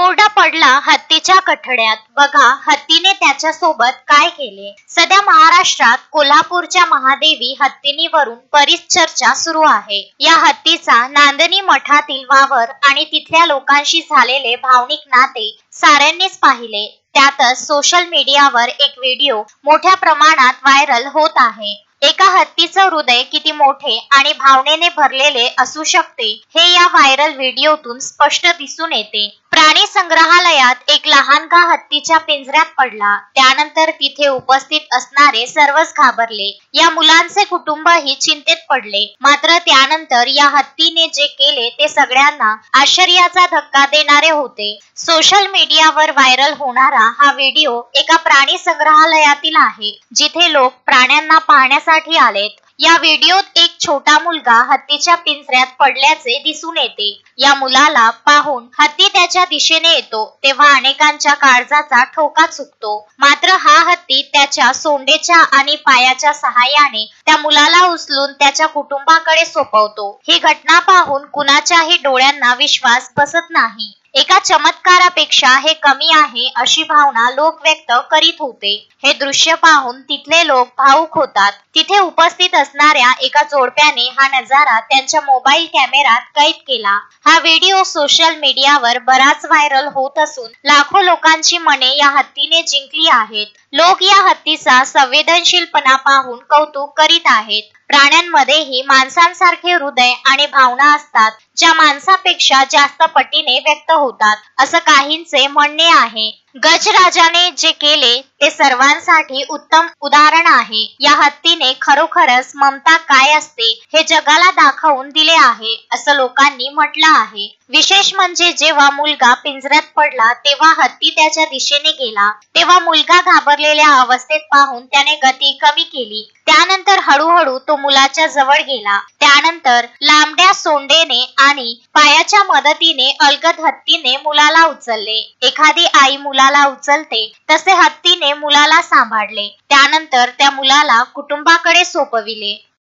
कोरडा पडला हत्तीच्या कठड्यात, बघा हत्तीने त्याच्या सोबत काय केले। सध्या महाराष्ट्रात कोल्हापूरच्या महादेवी हत्तीनीवरून बरीच चर्चा सुरू आहे। या हत्तीचा नांदणी मठातील वावर आणि तिथल्या लोकांशी झालेले भावनिक नाते साऱ्यांनीच पाहिले। त्यातच सोशल मीडियावर एक व्हिडिओ मोठ्या प्रमाणात व्हायरल होत आहे। एका हत्तीचं हृदय किती मोठे आणि भावनेने भरलेले असू शकते हे या व्हायरल व्हिडिओतून स्पष्ट दिसून येते। प्राणी संग्रहालयात एक लहानगा हत्तीच्या पिंजऱ्यात पडला, त्यानंतर तिथे उपस्थित असणारे सर्वच घाबरले। या मुलांचे कुटुंबही चिंतेत पडले। मात्र त्यानंतर या हत्तीने जे केले ते सगळ्यांना आश्चर्याचा धक्का देणारे होते। सोशल मीडियावर व्हायरल होणारा हा व्हिडिओ एका प्राणी संग्रहालयातील आहे, जिथे लोक प्राण्यांना पाहण्यासाठी आलेत। या व्हिडिओत एक छोटा मुलगा हत्तीच्या पिंजऱ्यात पडल्याचे दिसून येते। या मुलाला पाहून हत्ती त्याच्या दिशेने येतो तेव्हा अनेकांच्या काळजाचा ठोका चुकतो। मात्र हा हत्ती त्याच्या सोंडेच्या आणि पायाच्या सहाय्याने त्या मुलाला उचलून त्याच्या कुटुंबाकडे सोपवतो। ही घटना पाहून कुणाच्याही डोळ्यांना विश्वास बसत नाही। एका चमत्कारापेक्षा हे कमी आहे अशी भावना लोक व्यक्त करीत होते। हे दृश्य पाहून तिथले लोक भावुक होतात। तिथे उपस्थित असणाऱ्या एका जोडप्याने हा नजारा त्यांच्या मोबाईल कॅमेऱ्यात कैद केला। हा व्हिडिओ सोशल मीडियावर बराच व्हायरल होत असून लाखो लोकांची मने या हत्तीने जिंकली आहेत। लोक या हत्तीचा संवेदनशीलपणा पाहून कौतुक करीत आहेत। प्राण्यांमध्येही माणसांसारखे हृदय आणि भावना असतात, ज्या माणसापेक्षा जास्त पटीने व्यक्त होतात, असं काहींचे म्हणणे आहे। गजराजाने जे केले ते सर्वांसाठी उत्तम उदाहरण आहे। या हत्तीने खरोखरच ममता काय असते हे जगाला दाखवून दिले आहे, असं लोकांनी म्हटलं आहे। विशेष म्हणजे जेव्हा मुलगा पिंजऱ्यात पडला तेव्हा हत्ती त्याच्या दिशेने गेला, तेव्हा मुलगा घाबरलेल्या अवस्थेत पाहून त्याने गती कमी केली। त्यानंतर हळूहळू तो मुलाच्या जवळ गेला। त्यानंतर लांबड्या सोंडेने आणि पायाच्या मदतीने अलगद हत्तीने मुलाला उचलले। एखादी आई मुलाला उचलते तसे हत्तीने मुलाला सांभाळले। त्यानंतर त्या मुलाला कुटुंबाकडे सोपविले।